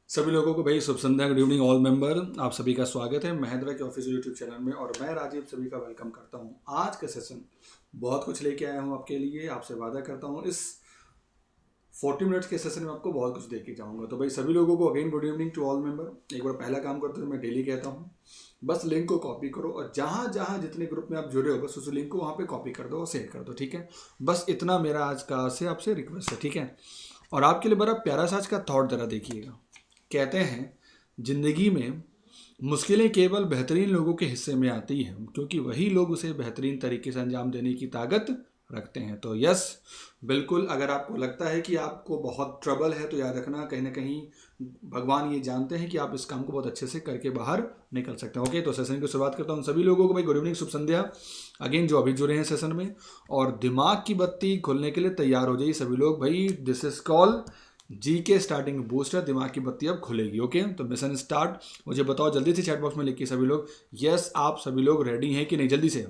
सभी लोगों को भाई शुभ संध्या, गुड इवनिंग ऑल मेंबर। आप सभी का स्वागत है महेंद्र के ऑफिशियल यूट्यूब चैनल में और मैं राजीव सभी का वेलकम करता हूं। आज का सेशन बहुत कुछ लेके आया हूं आपके लिए। आपसे वादा करता हूं इस 40 मिनट्स के सेशन में आपको बहुत कुछ दे के जाऊंगा। तो भाई सभी लोगों को again good evening to all member. एक बार पहला काम करते हुए मैं डेली कहता हूँ, बस लिंक को कॉपी करो और जहाँ जहाँ जितने ग्रुप में आप जुड़े हो बस उस लिंक को वहाँ पे कॉपी कर दो और शेयर कर दो, ठीक है। बस इतना मेरा आज का से आपसे रिक्वेस्ट है, ठीक है। और आपके लिए बड़ा प्यारा सा आज का थॉट जरा देखिएगा। कहते हैं जिंदगी में मुश्किलें केवल बेहतरीन लोगों के हिस्से में आती हैं, क्योंकि वही लोग उसे बेहतरीन तरीके से अंजाम देने की ताकत रखते हैं। तो यस, बिल्कुल, अगर आपको लगता है कि आपको बहुत ट्रबल है तो याद रखना, कहीं ना कहीं भगवान ये जानते हैं कि आप इस काम को बहुत अच्छे से करके बाहर निकल सकते हैं। ओके, तो सेशन की शुरुआत करता हूँ। सभी लोगों को भाई गुड इवनिंग, शुभ संध्या अगेन जो अभी जुड़े हैं सेशन में। और दिमाग की बत्ती खुलने के लिए तैयार हो जाइए सभी लोग। भाई दिस इज कॉल जी के स्टार्टिंग बूस्टर। दिमाग की बत्ती अब खुलेगी। ओके, तो मिशन स्टार्ट। मुझे बताओ जल्दी से चैट बॉक्स में लिखिए सभी लोग, यस आप सभी लोग रेडी हैं कि नहीं, जल्दी से।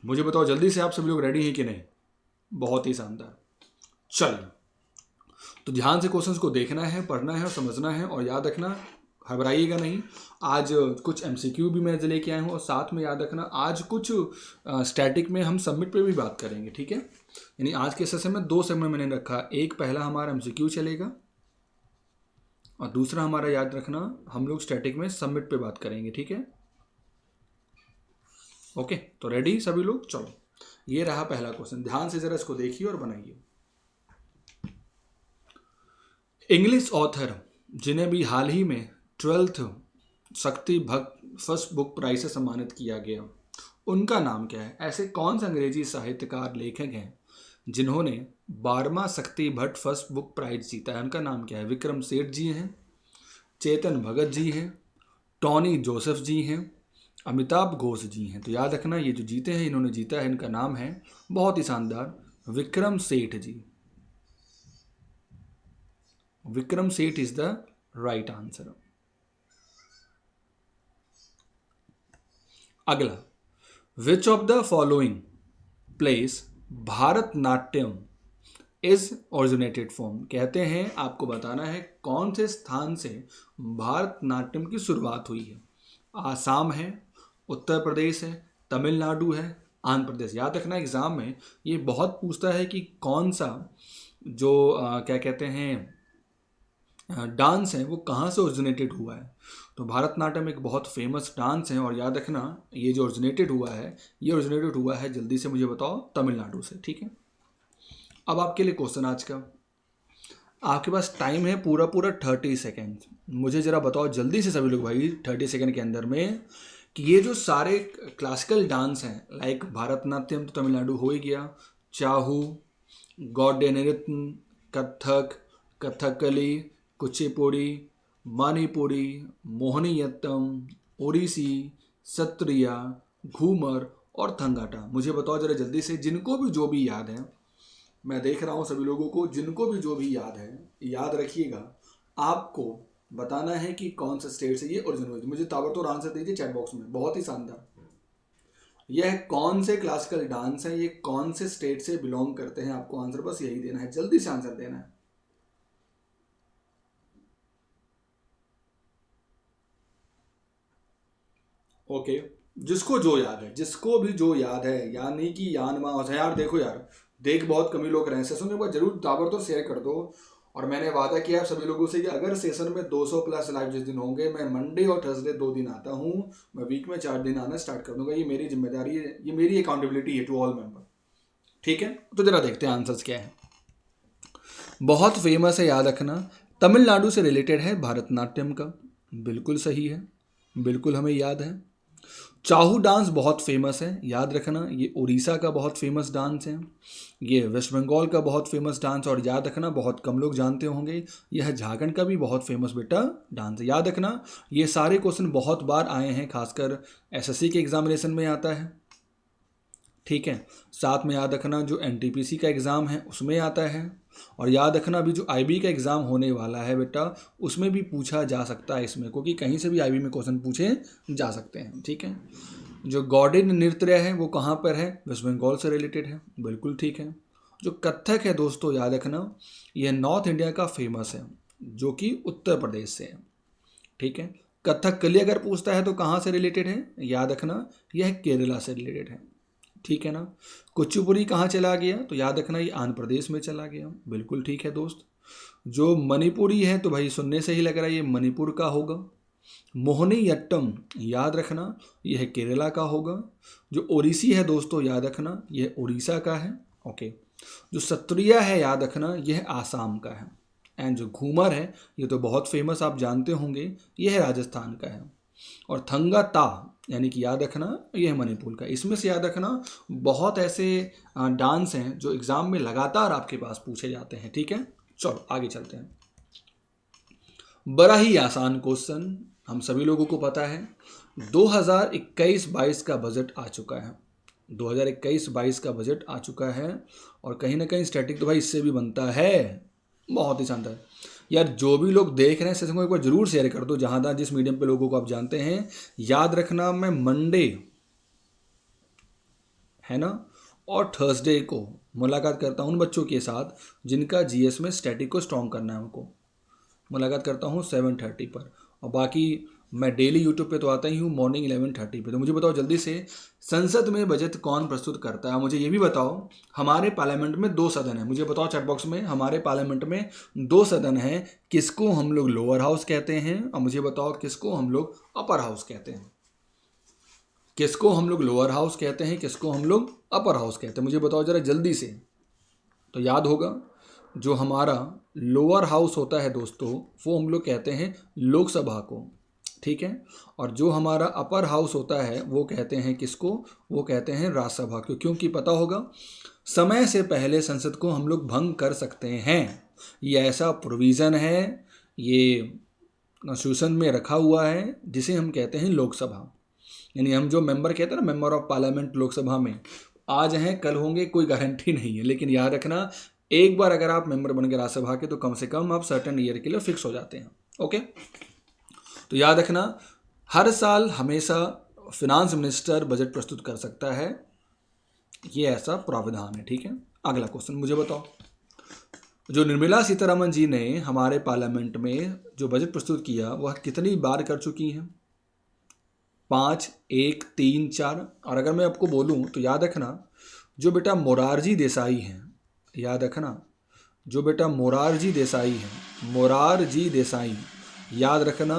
मुझे बताओ जल्दी से आप सभी लोग रेडी हैं कि नहीं। बहुत ही शानदार। चलिए, तो ध्यान से क्वेश्चंस को देखना है, पढ़ना है और समझना है और याद रखना, घबराइएगा नहीं। आज कुछ एमसीक्यू भी मैं लेके आया हूँ और साथ में याद रखना आज कुछ स्टैटिक में हम सबमिट पे भी बात करेंगे, ठीक है। यानी आज के सेशन में दो सेगमेंट मैंने रखा, एक पहला हमारा एमसीक्यू चलेगा और दूसरा हमारा याद रखना हम लोग स्टैटिक में सबमिट पे बात करेंगे, ठीक है। ओके, तो रेडी सभी लोग। चलो, ये रहा पहला क्वेश्चन, ध्यान से जरा इसको देखिए और बनाइए। इंग्लिश ऑथर जिन्हें भी हाल ही में 12th शक्ति भक्त फर्स्ट बुक प्राइज से सम्मानित किया गया, उनका नाम क्या है। ऐसे कौन से अंग्रेजी साहित्यकार लेखक हैं जिन्होंने 12वां शक्ति भट्ट फर्स्ट बुक प्राइज जीता है। उनका नाम क्या है। विक्रम सेठ जी हैं, चेतन भगत जी हैं, टॉनी जोसेफ जी हैं, अमिताभ घोष जी हैं। तो याद रखना ये जो जीते हैं, इन्होंने जीता है, इनका नाम है बहुत ही शानदार विक्रम सेठ जी। Vikram Seth is the right answer. अगला, which of the following place Bharatanatyam is originated from. कहते हैं आपको बताना है कौन से स्थान से भारतनाट्यम की शुरुआत हुई है। आसाम है, उत्तर प्रदेश है, तमिलनाडु है, आंध्र प्रदेश। याद रखना एग्जाम में ये बहुत पूछता है कि कौन सा जो क्या कहते हैं डांस है वो कहाँ से ओरिजिनेटेड हुआ है। तो भारतनाट्यम एक बहुत फेमस डांस है और याद रखना ये जो ओरिजिनेटेड हुआ है, ये ओरिजिनेटेड हुआ है, जल्दी से मुझे बताओ, तमिलनाडु से, ठीक है। अब आपके लिए क्वेश्चन आज का, आपके पास टाइम है पूरा पूरा 30 सेकेंड। मुझे ज़रा बताओ जल्दी से सभी लोग भाई 30 सेकेंड के अंदर में कि ये जो सारे क्लासिकल डांस हैं, लाइक भारतनाट्यम तो तमिलनाडु हो ही गया, चाहू, गौड्य नृत्य, कथक, कथकली, कुचिपुड़ी, मणिपुरी, मोहिनीअट्टम, ओडिसी, सत्रिया, घूमर और थंगाटा। मुझे बताओ जरा जल्दी से, जिनको भी जो भी याद है। मैं देख रहा हूँ सभी लोगों को, जिनको भी जो भी याद है, याद रखिएगा आपको बताना है कि कौन सा स्टेट से ये ओरिजिन हुई। मुझे ताबड़तोड़ आंसर दीजिए चैट बॉक्स में, बहुत ही शानदार। यह कौन से क्लासिकल डांस है, ये कौन से स्टेट से बिलोंग करते हैं, आपको आंसर बस यही देना है, जल्दी से आंसर देना है। ओके, जिसको जो याद है, जिसको भी जो याद है, यानी कि यान माँ यार देखो यार, देख बहुत कमी लोग रहे हैं सेशन में, जरूर ताबड़तोड़ शेयर कर दो। और मैंने वादा किया आप सभी लोगों से कि अगर सेशन में 200 प्लस लाइव जिस दिन होंगे, मैं मंडे और थर्सडे 2 दिन आता हूँ, मैं वीक में 4 दिन आना स्टार्ट कर दूंगा। ये मेरी जिम्मेदारी है, ये मेरी अकाउंटेबिलिटी है टू ऑल मेंबर, ठीक है। तो जरा देखते हैं आंसर्स क्या है। बहुत फेमस है, याद रखना, तमिलनाडु से रिलेटेड है भारतनाट्यम का, बिल्कुल सही है, बिल्कुल हमें याद है। चाहू डांस बहुत फेमस है, याद रखना, ये उड़ीसा का बहुत फेमस डांस है। ये वेस्ट बंगाल का बहुत फेमस डांस, और याद रखना बहुत कम लोग जानते होंगे, यह झारखंड का भी बहुत फेमस बेटा डांस है। याद रखना ये सारे क्वेश्चन बहुत बार आए हैं, खासकर एसएससी के एग्जामिनेशन में आता है, ठीक है। साथ में याद रखना जो एनटीपीसी का एग्ज़ाम है उसमें आता है, और याद रखना अभी जो आईबी का एग्ज़ाम होने वाला है बेटा, उसमें भी पूछा जा सकता है इसमें, क्योंकि कहीं से भी आईबी में क्वेश्चन पूछे जा सकते हैं, ठीक है। जो गौडिन नृत्य है वो कहाँ पर है, वेस्ट बंगाल से रिलेटेड है, बिल्कुल ठीक है। जो कथक है दोस्तों याद रखना, यह नॉर्थ इंडिया का फेमस है, जो कि उत्तर प्रदेश से है। ठीक है, कथकली अगर पूछता है तो कहाँ से रिलेटेड है, याद रखना यह केरला से रिलेटेड है। ठीक है ना। कुचिपुड़ी कहाँ चला गया, तो याद रखना ये आंध्र प्रदेश में चला गया। बिल्कुल ठीक है दोस्त। जो मणिपुरी है तो भाई सुनने से ही लग रहा है ये मणिपुर का होगा। मोहिनीअट्टम याद रखना यह केरला का होगा। जो ओडिसी है दोस्तों याद रखना यह उड़ीसा का है। ओके। जो सत्रिया है याद रखना यह आसाम का है। एंड जो घूमर है ये तो बहुत फेमस आप जानते होंगे, यह राजस्थान का है। और थंगा ता यानी कि याद रखना यह मणिपुर का। इसमें से याद रखना बहुत ऐसे डांस हैं जो एग्जाम में लगातार आपके पास पूछे जाते हैं। ठीक है, चलो आगे चलते हैं। बड़ा ही आसान क्वेश्चन, हम सभी लोगों को पता है 2021-22 का बजट आ चुका है। 2021-22 का बजट आ चुका है और कहीं ना कहीं स्टैटिक तो भाई इससे भी बनता है। बहुत ही शानदार यार, जो भी लोग देख रहे हैं सेशन को एक बार जरूर शेयर कर दो, जहाँ जिस मीडियम पे लोगों को आप जानते हैं। याद रखना मैं मंडे है ना और थर्सडे को मुलाकात करता हूँ उन बच्चों के साथ जिनका जीएस में स्टैटिक को स्ट्रॉन्ग करना है। उनको मुलाकात करता हूँ 7:30 पर, और बाकी मैं डेली यूट्यूब पे तो आता ही हूँ मॉर्निंग 11:30 पे। तो मुझे बताओ जल्दी से, संसद में बजट कौन प्रस्तुत करता है। मुझे ये भी बताओ, हमारे पार्लियामेंट में 2 सदन है। मुझे बताओ चैट बॉक्स में, हमारे पार्लियामेंट में 2 सदन है, किसको हम लोग लोअर हाउस कहते हैं, और मुझे बताओ किसको हम लोग अपर हाउस कहते हैं। किसको हम लोग लोअर हाउस कहते हैं, किसको हम लोग अपर हाउस कहते हैं, मुझे बताओ जरा जल्दी से। तो याद होगा जो हमारा लोअर हाउस होता है दोस्तों वो हम लोग कहते हैं लोकसभा को। ठीक है, और जो हमारा अपर हाउस होता है वो कहते हैं किसको, वो कहते हैं राज्यसभा को। क्योंकि पता होगा समय से पहले संसद को हम लोग भंग कर सकते हैं, ये ऐसा प्रोविज़न है, ये कॉन्स्टिट्यूशन में रखा हुआ है, जिसे हम कहते हैं लोकसभा। यानी हम जो मेंबर कहते हैं ना, मेंबर ऑफ पार्लियामेंट लोकसभा में, आज हैं कल होंगे कोई गारंटी नहीं है, लेकिन याद रखना एक बार अगर आप मेंबर बन गए राज्यसभा के तो कम से कम आप सर्टेन ईयर के लिए फिक्स हो जाते हैं। ओके, तो याद रखना हर साल हमेशा फिनांस मिनिस्टर बजट प्रस्तुत कर सकता है, ये ऐसा प्रावधान है। ठीक है, अगला क्वेश्चन मुझे बताओ, जो निर्मला सीतारमन जी ने हमारे पार्लियामेंट में जो बजट प्रस्तुत किया वह कितनी बार कर चुकी हैं। 5, 1, 3, 4। और अगर मैं आपको बोलूं तो याद रखना जो बेटा मोरारजी देसाई हैं, याद रखना जो बेटा मोरारजी देसाई हैं, मोरारजी देसाई, याद रखना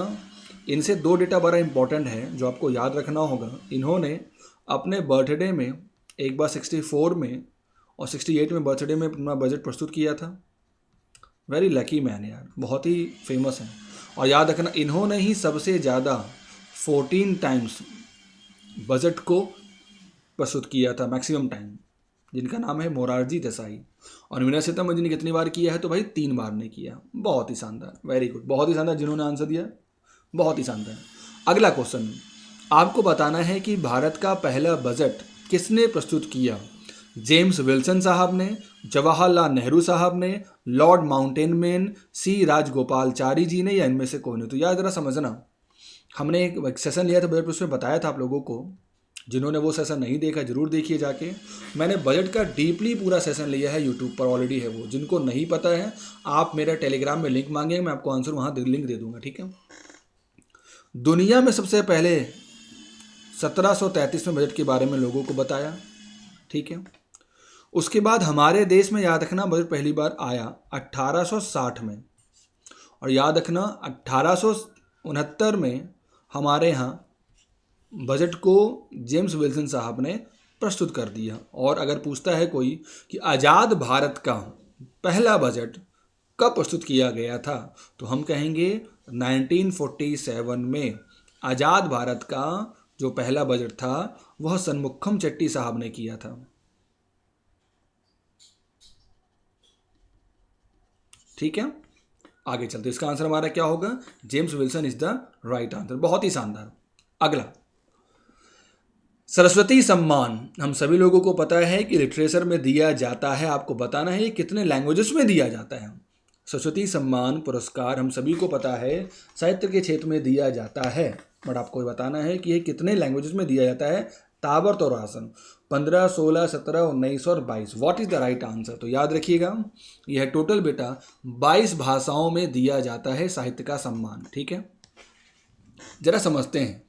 इनसे 2 डेटा बड़ा इंपॉर्टेंट है जो आपको याद रखना होगा। इन्होंने अपने बर्थडे में एक बार 64 में और 68 में बर्थडे में अपना बजट प्रस्तुत किया था। वेरी लकी मैन यार, बहुत ही फेमस हैं। और याद रखना इन्होंने ही सबसे ज़्यादा 14 टाइम्स बजट को प्रस्तुत किया था, मैक्सिमम टाइम, जिनका नाम है मोरारजी देसाई। और निर्मला सीतारमन जी ने कितनी बार किया है, तो भाई 3 बार ने किया। बहुत ही शानदार, वेरी गुड, बहुत ही शानदार जिन्होंने आंसर दिया, बहुत ही शानदार। अगला क्वेश्चन आपको बताना है कि भारत का पहला बजट किसने प्रस्तुत किया। जेम्स विल्सन साहब ने, जवाहरलाल नेहरू साहब ने, लॉर्ड माउंटेनमेन, सी राजगोपालचारी जी ने, या इनमें से कोई नहीं। तो यार जरा समझना, हमने एक सेशन लिया था बजट, उसमें बताया था आप लोगों को, जिन्होंने वो सेशन नहीं देखा जरूर देखिए जाके। मैंने बजट का डीपली पूरा सेशन लिया है, यूट्यूब पर ऑलरेडी है वो। जिनको नहीं पता है आप मेरा टेलीग्राम में लिंक मांगेंगे, मैं आपको आंसर वहाँ लिंक दे दूंगा। ठीक है, दुनिया में सबसे पहले 1733 में बजट के बारे में लोगों को बताया। ठीक है, उसके बाद हमारे देश में याद रखना बजट पहली बार आया 1860 में, और याद रखना 1869 में हमारे यहाँ बजट को जेम्स विल्सन साहब ने प्रस्तुत कर दिया। और अगर पूछता है कोई कि आज़ाद भारत का पहला बजट कब प्रस्तुत किया गया था, तो हम कहेंगे 1947 में आज़ाद भारत का जो पहला बजट था वह सन्मुखम चेट्टी साहब ने किया था। ठीक है, आगे चलते, इसका आंसर हमारा क्या होगा, James Wilson is the right answer. बहुत ही शानदार। अगला सरस्वती सम्मान हम सभी लोगों को पता है कि लिटरेचर में दिया जाता है। आपको बताना है ये कितने लैंग्वेजेस में दिया जाता है। सरस्वती सम्मान पुरस्कार हम सभी को पता है साहित्य के क्षेत्र में दिया जाता है, बट आपको बताना है कि ये कितने लैंग्वेजेस में दिया जाता है। ताबड़तोड़ आसन 15, 16, 17, 19 और 22। What is the right answer? तो याद रखिएगा, यह टोटल बेटा 22 भाषाओं में दिया जाता है साहित्य का सम्मान। ठीक है, जरा समझते हैं।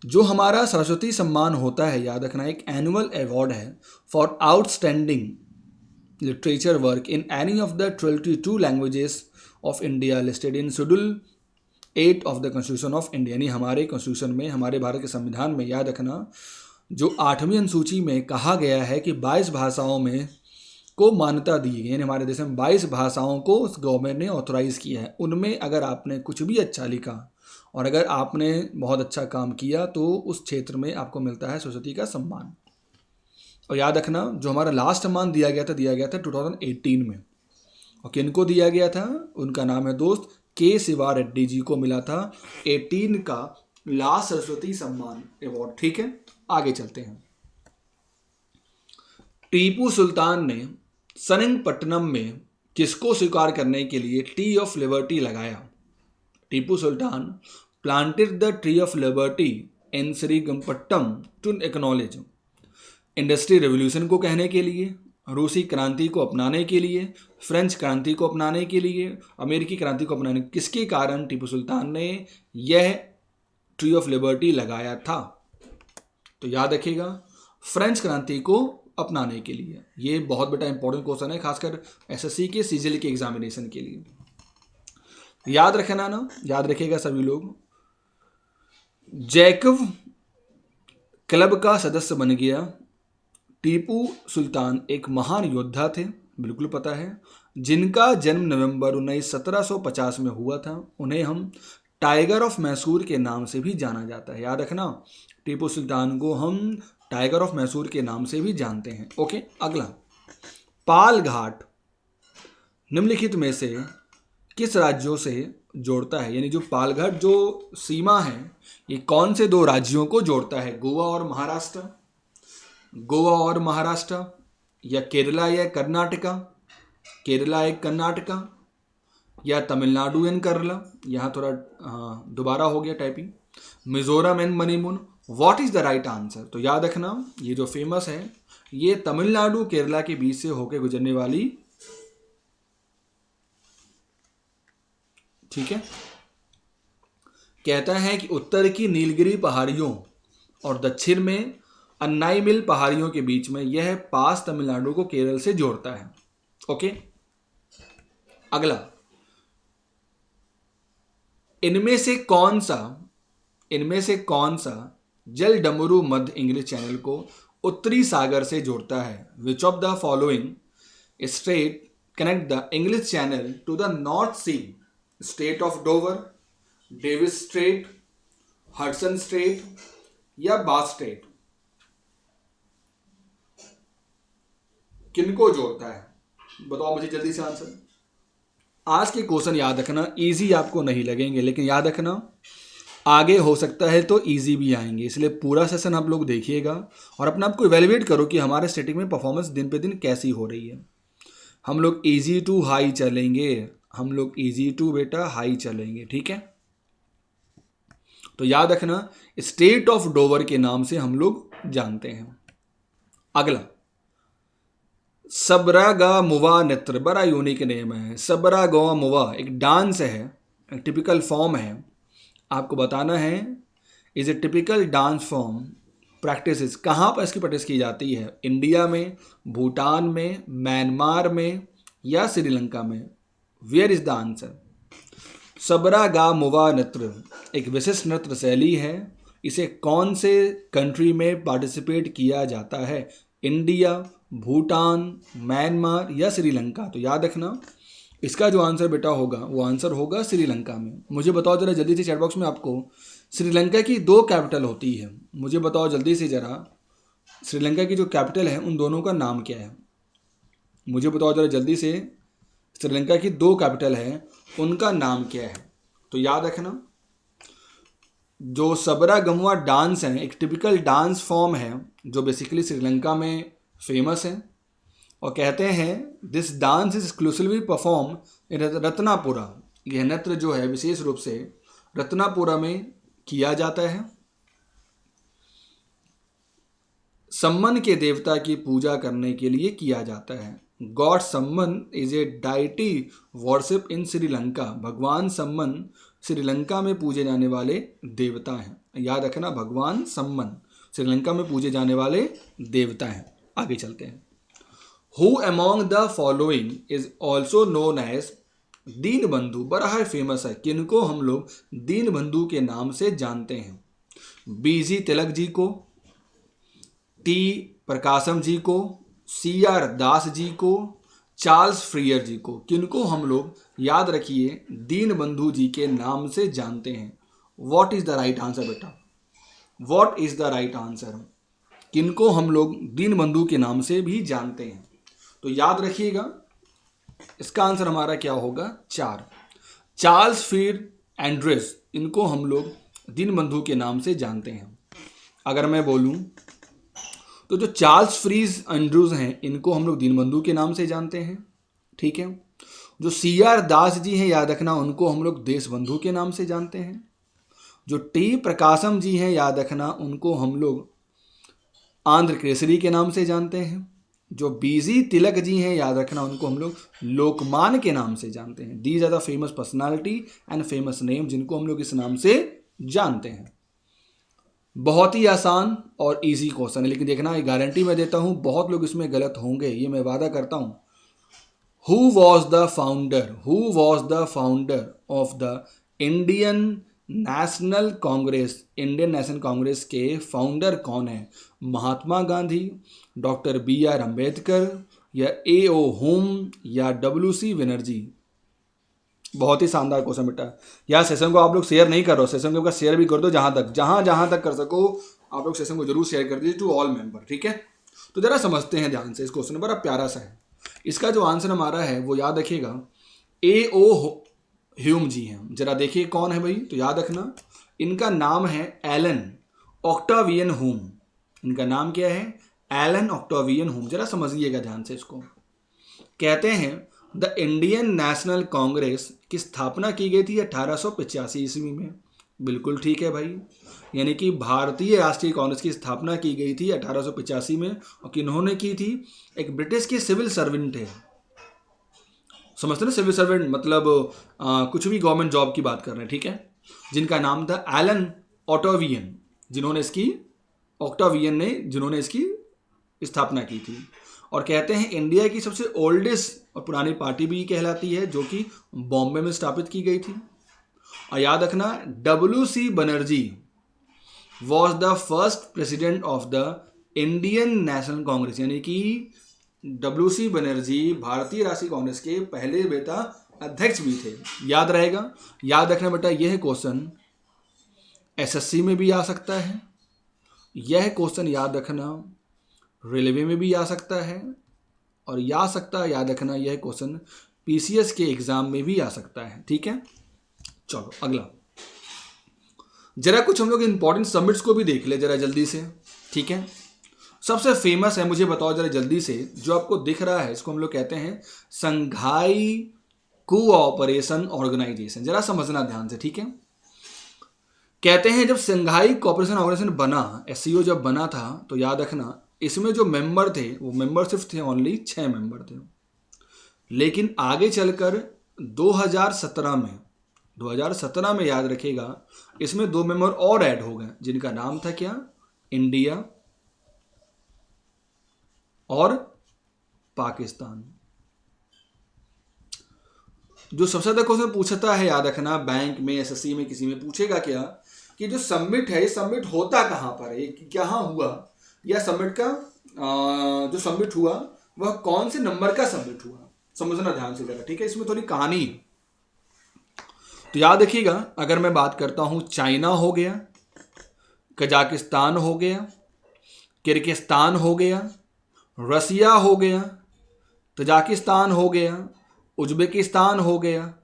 जो हमारा सरस्वती सम्मान होता है, याद रखना, एक एनुअल अवार्ड है for outstanding literature work in any of the 22 languages of India listed in schedule 8 of the constitution of India. यानी हमारे कॉन्स्टिट्यूशन में, हमारे भारत के संविधान में, याद रखना, जो 8वीं अनुसूची में कहा गया है कि 22 भाषाओं में को मान्यता दी गई, यानी हमारे देश में 22 भाषाओं को गवर्नमेंट ने ऑथोराइज किया है। उनमें अगर आपने कुछ भी अच्छा लिखा और अगर आपने बहुत अच्छा काम किया तो उस क्षेत्र में आपको मिलता है सरस्वती का सम्मान। और याद रखना, जो हमारा लास्ट सम्मान दिया गया था 2018 में, और किनको दिया गया था? उनका नाम है दोस्त के शिवा रेड्डी जी को मिला था 18 का लास्ट सरस्वती सम्मान अवार्ड। ठीक है, आगे चलते हैं। टीपू सुल्तान ने सरिंगपट्टनम में किसको स्वीकार करने के लिए ट्री ऑफ लिबर्टी लगाया? Tipu Sultan planted the tree of liberty in Srirangapatnam to acknowledge industry revolution को कहने के लिए, रूसी क्रांति को अपनाने के लिए, फ्रेंच क्रांति को अपनाने के लिए, अमेरिकी क्रांति को अपनाने, किसके कारण टीपू सुल्तान ने यह ट्री ऑफ लिबर्टी लगाया था? तो याद रखिएगा, फ्रेंच क्रांति को अपनाने के लिए। ये बहुत बड़ा इंपॉर्टेंट क्वेश्चन है, खासकर एसएससी के सीजीएल के एग्जामिनेशन के लिए। याद रखना ना, याद रखिएगा सभी लोग। जैकब क्लब का सदस्य बन गया। टीपू सुल्तान एक महान योद्धा थे, बिल्कुल पता है, जिनका जन्म नवंबर 1750 में हुआ था। उन्हें हम टाइगर ऑफ मैसूर के नाम से भी जाना जाता है। याद रखना, टीपू सुल्तान को हम टाइगर ऑफ मैसूर के नाम से भी जानते हैं। ओके, अगला, पाल घाट निम्नलिखित में से किस राज्यों से जोड़ता है? यानी जो पाल घाट जो सीमा है, ये कौन से दो राज्यों को जोड़ता है? गोवा और महाराष्ट्र, गोवा और महाराष्ट्र, या केरला या कर्नाटका, केरला एक कर्नाटका, या तमिलनाडु एंड केरला। यहाँ थोड़ा दोबारा हो गया typing, Mizoram and Manipur. What is the right answer? तो याद रखना, ये जो फेमस है, ये तमिलनाडु केरला के बीच से होकर गुजरने वाली, ठीक है, कहता है कि उत्तर की नीलगिरी पहाड़ियों और दक्षिण में अन्नाईमिल पहाड़ियों के बीच में यह पास तमिलनाडु को केरल से जोड़ता है। ओके, अगला, इनमें से कौन सा जल डमरू मध्य इंग्लिश चैनल को उत्तरी सागर से जोड़ता है? Which of the following state connect the English channel to the North Sea? State of Dover, Davis strait, Hudson strait, या बास स्ट्रेट? किनको जोड़ता है? बताओ मुझे जल्दी से आंसर। आज के क्वेश्चन याद रखना, इजी आपको नहीं लगेंगे, लेकिन याद रखना आगे हो सकता है तो इजी भी आएंगे, इसलिए पूरा सेशन आप लोग देखिएगा और अपने आप को इवेल्युएट करो कि हमारे स्टडी में परफॉर्मेंस दिन पे दिन कैसी हो रही है। हम लोग इजी टू हाई चलेंगे, हम लोग इजी टू बेटा हाई चलेंगे, ठीक है। तो याद रखना, स्टेट ऑफ डोवर के नाम से हम लोग जानते हैं। अगला, सबरागामुवा नृत्य, बड़ा यूनिक नेम है। सबरागामुवा एक डांस है, एक टिपिकल फॉर्म है। आपको बताना है is a typical dance form practice कहाँ पर इसकी प्रैक्टिस की जाती है? इंडिया में, भूटान में, म्यांमार में, या श्रीलंका में? Where is the answer? Sabaragamuwa नृत्य एक विशिष्ट नृत्य शैली है। इसे कौन से कंट्री में पार्टिसिपेट किया जाता है? इंडिया, भूटान, म्यांमार, या श्रीलंका? तो याद रखना, इसका जो आंसर बेटा होगा वो आंसर होगा श्रीलंका में। मुझे बताओ जरा जल्दी से चैट बॉक्स में, आपको श्रीलंका की 2 कैपिटल होती है, मुझे बताओ जल्दी से जरा, श्रीलंका की जो कैपिटल है उन दोनों का नाम क्या है? मुझे बताओ जरा जल्दी से, श्रीलंका की 2 कैपिटल है उनका नाम क्या है? तो याद रखना, जो सबरागमुवा डांस है एक टिपिकल डांस फॉर्म है जो बेसिकली श्रीलंका में फेमस है, और कहते हैं this dance is exclusively perform in Ratnapura. यह नृत्य जो है विशेष रूप से रत्नापुरा में किया जाता है। सम्मन के देवता की पूजा करने के लिए किया जाता है। गॉड सम्मन is a deity worship in Sri Lanka. भगवान सम्मन श्रीलंका में पूजे जाने वाले देवता हैं। याद रखना, भगवान सम्मन श्रीलंका में पूजे जाने वाले देवता हैं। आगे चलते हैं। Who among the following is also known as Deen Bandhu. बड़ा है फेमस है, किनको हम लोग दीन बंधु के नाम से जानते हैं? बीजी तिलक जी को, टी प्रकाशम जी को, सी आर दास जी को, चार्ल्स फ्रियर जी को। किनको हम लोग, याद रखिए, दीन बंधु जी के नाम से जानते हैं? What is the right answer बेटा? What is the right answer? किनको हम लोग दीन बंधु के नाम से भी जानते हैं? तो याद रखिएगा, इसका आंसर हमारा क्या होगा? 4। चार्ल्स फिर एंड्रेस, इनको हम लोग दीन बंधु के नाम से जानते हैं। अगर मैं बोलूं तो जो चार्ल्स फ्रीज एंड्रूज हैं, इनको हम लोग दीनबंधु के नाम से जानते हैं। ठीक है। जो सी आर दास जी हैं, याद रखना, उनको हम लोग देशबंधु के नाम से जानते हैं। जो टी प्रकाशम जी हैं, याद रखना, उनको हम लोग आंध्र केसरी के नाम से जानते हैं। जो बीजी तिलक जी हैं, याद रखना, उनको हम लोग लोकमान के नाम से जानते हैं। These are the famous personality and famous name, जिनको हम लोग इस नाम से जानते हैं। बहुत ही आसान और इजी क्वेश्चन है, लेकिन देखना, ये गारंटी मैं देता हूं, बहुत लोग इसमें गलत होंगे, ये मैं वादा करता हूं। Who was the founder of the Indian National Congress? Indian National Congress के फाउंडर कौन है? Mahatma Gandhi, doctor B R Ambedkar, या ए ओ होम, या WC बनर्जी? बहुत ही शानदार क्वेश्चन बेटा। यार सेशन को आप लोग शेयर नहीं कर रहे हो, सेशन को शेयर भी कर दो, जहां तक कर सको आप लोग सेशन को जरूर शेयर कर दीजिए टू ऑल मेंबर। ठीक है। तो जरा समझते हैं ध्यान से इस क्वेश्चन, बड़ा प्यारा सा है। इसका जो आंसर हमारा है वो याद रखिएगा, A.O. ह्यूम जी हैं। जरा देखिए कौन है भाई, तो याद रखना, इनका नाम है एलन ऑक्टावियन ह्यूम। इनका नाम क्या है? Allan Octavian Hume. जरा समझिएगा ध्यान से इसको। कहते हैं द इंडियन नेशनल कांग्रेस की स्थापना की गई थी 1885 ईस्वी में। बिल्कुल ठीक है भाई, यानी कि भारतीय राष्ट्रीय कांग्रेस की स्थापना की गई थी 1885 में। और किन्होंने की थी? एक ब्रिटिश के सिविल सर्वेंट थे। समझते ना, सिविल सर्वेंट मतलब कुछ भी गवर्नमेंट जॉब की बात कर रहे हैं। ठीक है। जिनका नाम था एलन ऑक्टावियन, जिन्होंने इसकी स्थापना की थी। और कहते हैं इंडिया की सबसे ओल्डेस्ट और पुरानी पार्टी भी कहलाती है, जो कि बॉम्बे में स्थापित की गई थी। और याद रखना, WC Banerjee was the first president of the Indian National Congress, यानी कि WC बनर्जी भारतीय राष्ट्रीय कांग्रेस के पहले बेटा अध्यक्ष भी थे। याद रहेगा, याद रखना बेटा, यह क्वेश्चन SSC में भी आ सकता है, यह क्वेश्चन याद रखना रेलवे में भी आ सकता है, और याद रखना यह क्वेश्चन PCS के एग्जाम में भी आ सकता है। ठीक है। चलो अगला, जरा कुछ हम लोग इंपॉर्टेंट समिट्स को भी देख ले जरा जल्दी से। ठीक है। सबसे फेमस है, मुझे बताओ जरा जल्दी से, जो आपको दिख रहा है, इसको हम लोग कहते हैं संघाई कोऑपरेशन ऑर्गेनाइजेशन। जरा समझना ध्यान से। ठीक है। कहते हैं जब संघाई कोऑपरेशन ऑर्गेनाइजेशन बना, SCO जब बना था, तो याद रखना इसमें जो मेंबर थे वो मेंबर सिर्फ थे ओनली 6 मेंबर थे। लेकिन आगे चलकर 2017 में याद रखिएगा, इसमें 2 मेंबर और ऐड हो गए, जिनका नाम था क्या? इंडिया और पाकिस्तान। जो सबसे ज्यादा क्वेश्चन पूछता है, याद रखना, बैंक में, SSC में, किसी में पूछेगा क्या कि जो समिट है, समिट होता कहां पर है, कहां हुआ, या समिट का जो समिट हुआ वह कौन से नंबर का समिट हुआ? समझना ध्यान से जरा। ठीक है। इसमें थोड़ी कहानी है, तो याद रखिएगा। अगर मैं बात करता हूं, चाइना हो गया, कजाकिस्तान हो गया, किर्गिस्तान हो गया, रसिया हो गया, तजाकिस्तान हो गया, उज्बेकिस्तान हो गया,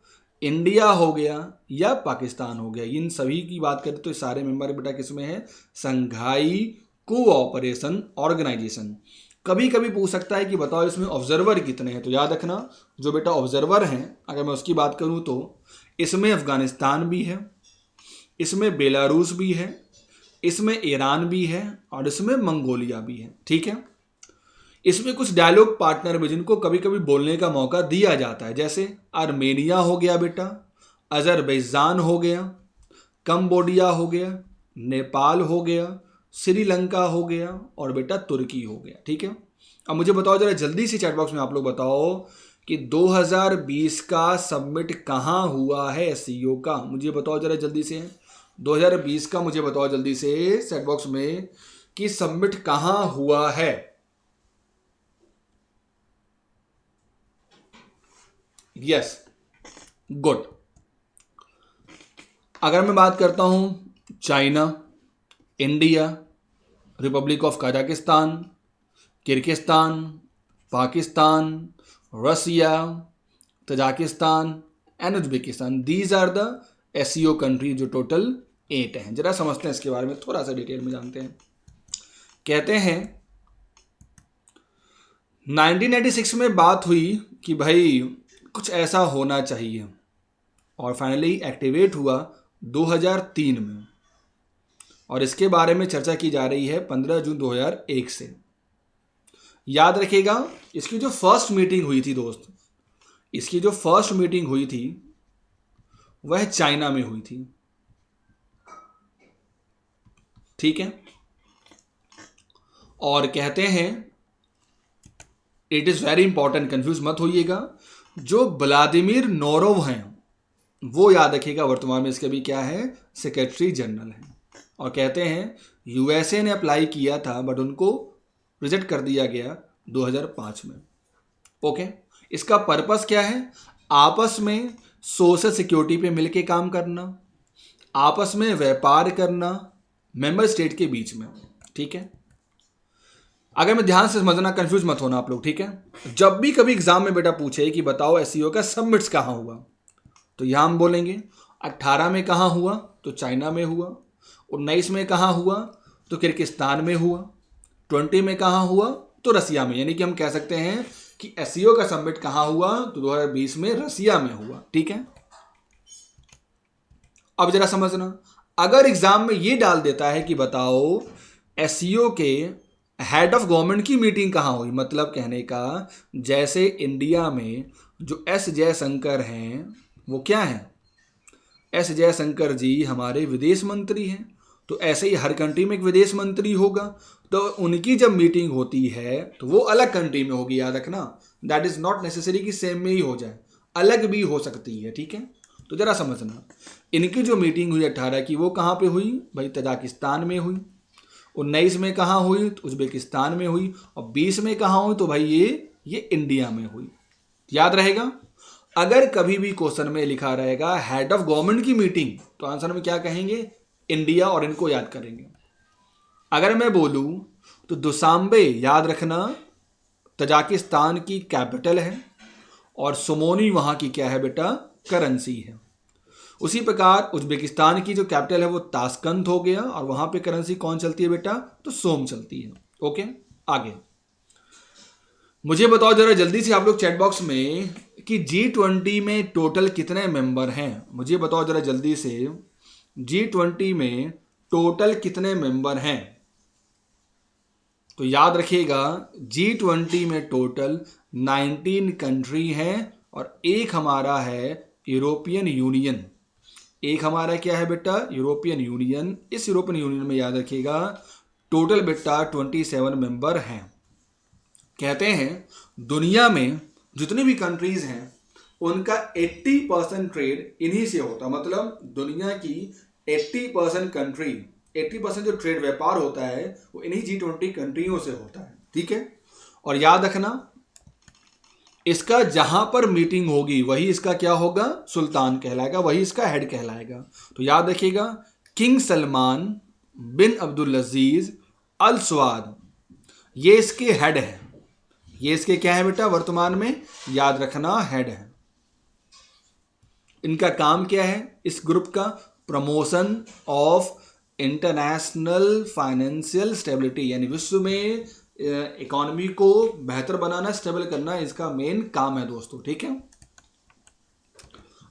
इंडिया हो गया, या पाकिस्तान हो गया, इन सभी की बात करें तो सारे मेंबर बेटा किसमें है? संघाई कोऑपरेशन ऑर्गेनाइजेशन। कभी कभी पूछ सकता है कि बताओ इसमें ऑब्जर्वर कितने हैं, तो याद रखना, जो बेटा ऑब्जर्वर हैं, अगर मैं उसकी बात करूं तो इसमें अफगानिस्तान भी है, इसमें बेलारूस भी है, इसमें ईरान भी है और इसमें मंगोलिया भी है। ठीक है, इसमें कुछ डायलॉग पार्टनर भी जिनको कभी कभी बोलने का मौका दिया जाता है, जैसे आर्मेनिया हो गया बेटा, अजरबैजान हो गया, कंबोडिया हो गया, नेपाल हो गया, श्रीलंका हो गया और बेटा तुर्की हो गया। ठीक है, अब मुझे बताओ जरा जल्दी से चैट बॉक्स में आप लोग बताओ कि 2020 का सबमिट कहाँ हुआ है एसईओ का। मुझे बताओ जरा जल्दी से 2020 का, मुझे बताओ जल्दी से चैट बॉक्स में कि सबमिट कहाँ हुआ है। Yes, good. अगर मैं बात करता हूं China, India, Republic of Kazakhstan, Kyrgyzstan, Pakistan, Russia, Tajikistan and Uzbekistan, these are the SCO country जो टोटल 8 हैं। जरा समझते हैं इसके बारे में, थोड़ा सा डिटेल में जानते हैं। कहते हैं 1996 में बात हुई कि भाई कुछ ऐसा होना चाहिए और फाइनली एक्टिवेट हुआ 2003 में, और इसके बारे में चर्चा की जा रही है 15 जून 2001 से। याद रखिएगा इसकी जो फर्स्ट मीटिंग हुई थी दोस्त, इसकी जो फर्स्ट मीटिंग हुई थी वह चाइना में हुई थी। ठीक है, और कहते हैं it is very important, confuse मत होइएगा, जो व्लादिमीर नोरोव हैं वो याद रखिएगा वर्तमान में इसके भी क्या है, सेक्रेटरी जनरल हैं। और कहते हैं यूएसए ने अप्लाई किया था बट उनको रिजेक्ट कर दिया गया 2005 में। ओके, इसका पर्पस क्या है, आपस में सोशल सिक्योरिटी पे मिलके काम करना, आपस में व्यापार करना मेंबर स्टेट के बीच में। ठीक है, अगर मैं ध्यान से समझना, कंफ्यूज मत होना आप लोग। ठीक है, जब भी कभी एग्जाम में बेटा पूछे कि बताओ एसईओ का सबमिट्स कहाँ हुआ, तो यहां हम बोलेंगे 18 में कहाँ हुआ, तो चाइना में हुआ, 19 में कहाँ हुआ, तो किर्गिस्तान में हुआ, 20 में कहाँ हुआ, तो रसिया में। यानी कि हम कह सकते हैं कि एसईओ का सबमिट कहाँ हुआ, तो 2020 में रसिया में हुआ। ठीक है, अब जरा समझना, अगर एग्जाम में ये डाल देता है कि बताओ एसईओ के हेड ऑफ गवर्नमेंट की मीटिंग कहाँ हुई, मतलब कहने का जैसे इंडिया में जो एस जयशंकर हैं वो क्या हैं, एस जयशंकर जी हमारे विदेश मंत्री हैं, तो ऐसे ही हर कंट्री में एक विदेश मंत्री होगा, तो उनकी जब मीटिंग होती है तो वो अलग कंट्री में होगी। याद रखना, दैट इज नॉट नेसेसरी कि सेम में ही हो जाए, अलग भी हो सकती है। ठीक है, तो जरा समझना, इनकी जो मीटिंग हुई 18 की वो कहाँ पे हुई भाई, तजाकिस्तान में हुई, 19 में कहाँ हुई, तो उज्बेकिस्तान में हुई, और 20 में कहाँ हुई, तो भाई ये इंडिया में हुई। याद रहेगा, अगर कभी भी क्वेश्चन में लिखा रहेगा हेड ऑफ गवर्नमेंट की मीटिंग, तो आंसर में क्या कहेंगे, इंडिया, और इनको याद करेंगे। अगर मैं बोलूं तो दुशांबे, याद रखना तजाकिस्तान की कैपिटल है और सुमोनी वहां की क्या है बेटा, करेंसी है। उसी प्रकार उज्बेकिस्तान की जो कैपिटल है वो ताशकंद हो गया, और वहां पे करेंसी कौन चलती है बेटा, तो सोम चलती है। ओके, आगे मुझे बताओ जरा जल्दी से आप लोग चैट बॉक्स में कि G20 में टोटल कितने मेंबर हैं। मुझे बताओ जरा जल्दी से G20 में टोटल कितने मेंबर हैं। तो याद रखिएगा G20 में टोटल 19 कंट्री हैं और एक हमारा है यूरोपियन यूनियन। एक हमारा क्या है बेटा, यूरोपियन यूनियन। इस यूरोपियन यूनियन में याद रखिएगा टोटल बेटा 27 मेंबर हैं। कहते हैं दुनिया में जितनी भी कंट्रीज हैं उनका 80% ट्रेड इन्हीं से होता, मतलब दुनिया की 80% कंट्री, 80% जो ट्रेड व्यापार होता है वो इन्हीं G20 कंट्रियों से होता है। ठीक है, और याद रखना इसका जहां पर मीटिंग होगी वही इसका क्या होगा, सुल्तान कहलाएगा, वही इसका हेड कहलाएगा। तो याद रखिएगा किंग सलमान बिन अब्दुल अजीज अल सवाद, ये इसके हेड है। ये इसके क्या है बेटा, वर्तमान में याद रखना हेड है। इनका काम क्या है इस ग्रुप का, promotion of international financial stability, यानी विश्व में इकोनॉमी को बेहतर बनाना, स्टेबल करना इसका मेन काम है दोस्तों। ठीक है,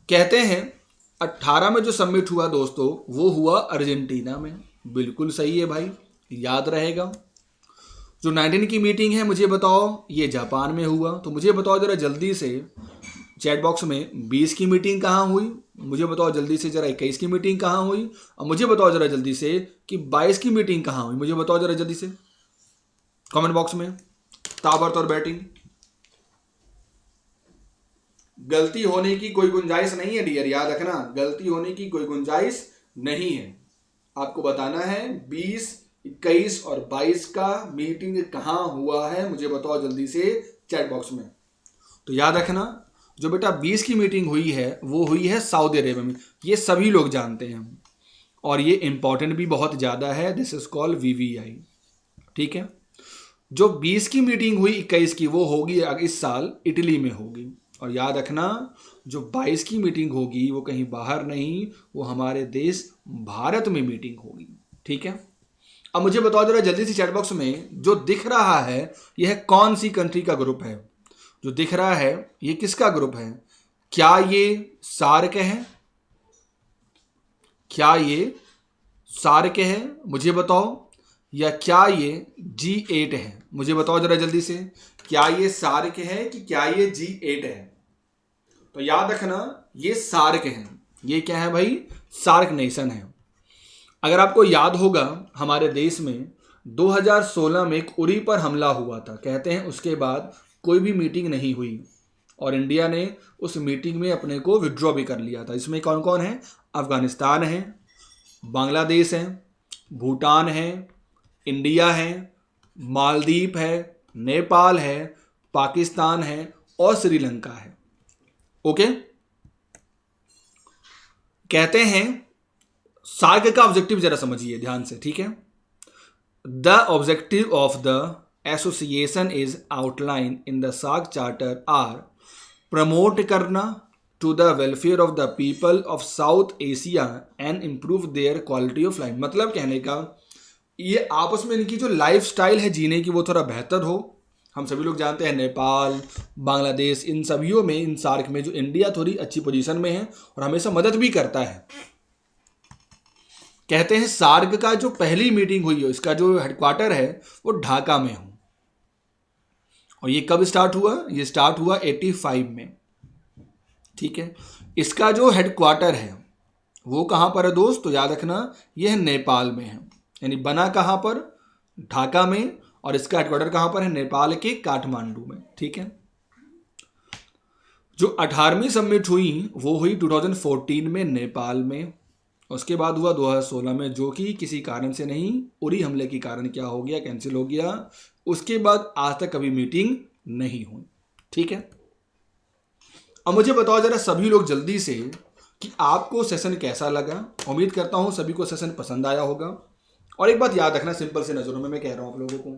कहते हैं 18 में जो सबमिट हुआ दोस्तों वो हुआ अर्जेंटीना में, बिल्कुल सही है भाई, याद रहेगा। जो 19 की मीटिंग है मुझे बताओ, ये जापान में हुआ। तो मुझे बताओ जरा जल्दी से चैट बॉक्स में 20 की मीटिंग कहाँ हुई, मुझे बताओ जल्दी से जरा 21 की मीटिंग कहाँ हुई, और मुझे बताओ जरा जल्दी से कि 22 की मीटिंग कहाँ हुई, मुझे बताओ जरा जल्दी से कमेंट बॉक्स में। ताबड़तोड़ बैटिंग। गलती होने की कोई गुंजाइश नहीं है डियर, याद रखना, गलती होने की कोई गुंजाइश नहीं है। आपको बताना है 20, 21 और 22 का मीटिंग कहाँ हुआ है, मुझे बताओ जल्दी से चैट बॉक्स में। तो याद रखना, जो बेटा 20 की मीटिंग हुई है वो हुई है सऊदी अरेबिया में, ये सभी लोग जानते हैं, और ये इंपॉर्टेंट भी बहुत ज़्यादा है। दिस इज कॉल्ड VVI, ठीक है। जो 20 की मीटिंग हुई 21 की, वो होगी इस साल इटली में होगी। और याद रखना, जो 22 की मीटिंग होगी वो कहीं बाहर नहीं, वो हमारे देश भारत में मीटिंग होगी, ठीक है। अब मुझे बताओ जरा जल्दी से चैट बॉक्स में, जो दिख रहा है यह कौन सी कंट्री का ग्रुप है, जो दिख रहा है ये किसका ग्रुप है? क्या ये सार्क है? क्या ये सार्क है, मुझे बताओ, या क्या ये G8 है, मुझे बताओ जरा जल्दी से, क्या ये सार्क है कि क्या ये G8 है? तो याद रखना, ये सार्क है। ये क्या है भाई? सार्क नेशन है। अगर आपको याद होगा, हमारे देश में 2016 में एक उरी पर हमला हुआ था, कहते हैं उसके बाद कोई भी मीटिंग नहीं हुई, और इंडिया ने उस मीटिंग में अपने को विड्रॉ भी कर लिया था। इसमें कौन कौन है? अफगानिस्तान है, बांग्लादेश है, भूटान है, इंडिया है, मालदीव है, नेपाल है, पाकिस्तान है और श्रीलंका है। ओके, कहते हैं सार्क का ऑब्जेक्टिव जरा समझिए ध्यान से, ठीक है। The objective of the association is outline in the SAARC charter are promote करना to the welfare of the people of South Asia and improve their quality of life. मतलब कहने का, ये आपस में इनकी जो लाइफ स्टाइल है जीने की वो थोड़ा बेहतर हो। हम सभी लोग जानते हैं नेपाल, बांग्लादेश, इन सभियों में, इन सार्क में जो इंडिया थोड़ी अच्छी पोजीशन में है और हमेशा मदद भी करता है। कहते हैं सार्क का जो पहली मीटिंग हुई हो, इसका जो हेडक्वार्टर है वो ढाका में हो। और ये कब स्टार्ट हुआ? ये स्टार्ट हुआ 85 में, ठीक है। इसका जो हेडक्वार्टर है वो कहाँ पर है दोस्त? तो याद रखना, ये है नेपाल में है। यानी बना कहाँ पर? ढाका में, और इसका हेडक्वार्टर कहाँ पर है? नेपाल के काठमांडू में, ठीक है। जो 18वीं समिट हुई वो हुई 2014 में नेपाल में। उसके बाद हुआ 2016 में, जो कि किसी कारण से नहीं, उरी हमले के कारण क्या हो गया? कैंसिल हो गया। उसके बाद आज तक कभी मीटिंग नहीं हुई, ठीक है। अब मुझे बताओ जरा सभी लोग जल्दी से कि आपको सेशन कैसा लगा। उम्मीद करता हूं सभी को सेशन पसंद आया होगा। और एक बात याद रखना, सिंपल से नजरों में मैं कह रहा हूं आप लोगों को,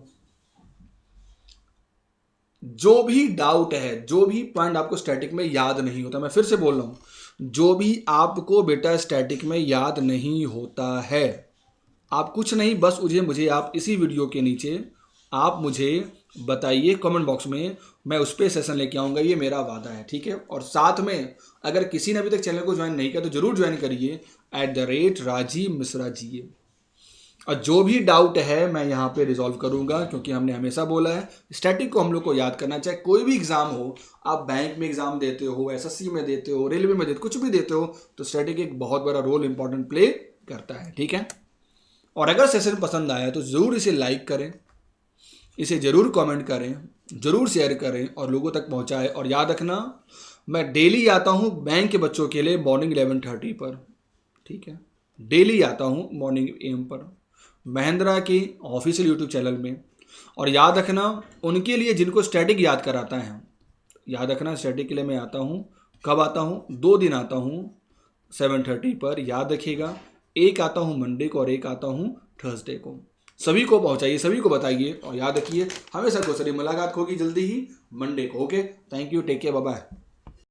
जो भी डाउट है, जो भी पॉइंट आपको स्टैटिक में याद नहीं होता, मैं फिर से बोल रहा हूं, जो भी आपको बेटा स्टैटिक में याद नहीं होता है, आप कुछ नहीं, बस मुझे आप इसी वीडियो के नीचे आप मुझे बताइए कमेंट बॉक्स में, मैं उस पर सेशन लेके आऊँगा, ये मेरा वादा है, ठीक है। और साथ में अगर किसी ने अभी तक चैनल को ज्वाइन नहीं किया तो जरूर ज्वाइन करिए @राजीव मिश्रा जी। और जो भी डाउट है मैं यहाँ पे रिजॉल्व करूँगा, क्योंकि हमने हमेशा बोला है स्टैटिक को हम लोग को याद करना, चाहे कोई भी एग्जाम हो, आप बैंक में एग्जाम देते हो, SSC में देते हो, रेलवे में देते हो, कुछ भी देते हो, तो स्टैटिक एक बहुत बड़ा रोल इंपॉर्टेंट प्ले करता है, ठीक है। और अगर सेशन पसंद आया तो ज़रूर इसे लाइक करें, इसे ज़रूर कमेंट करें, ज़रूर शेयर करें और लोगों तक पहुंचाएं। और याद रखना, मैं डेली आता हूं बैंक के बच्चों के लिए मॉर्निंग 11:30 पर, ठीक है। डेली आता हूं मॉर्निंग AM पर, महिंद्रा के ऑफिशियल यूट्यूब चैनल में। और याद रखना, उनके लिए जिनको स्टैटिक याद कराता है, याद रखना स्टैटिक के लिए मैं आता हूँ, कब आता हूँ? 2 दिन आता हूँ 7:30 पर, याद रखिएगा। एक आता हूँ मंडे को और एक आता हूँ थर्सडे को। सभी को पहुँचाइए, सभी को बताइए, और याद रखिए हमेशा को सरी मुलाकात होगी जल्दी ही मंडे को। Okay, thank you, take care, bye bye.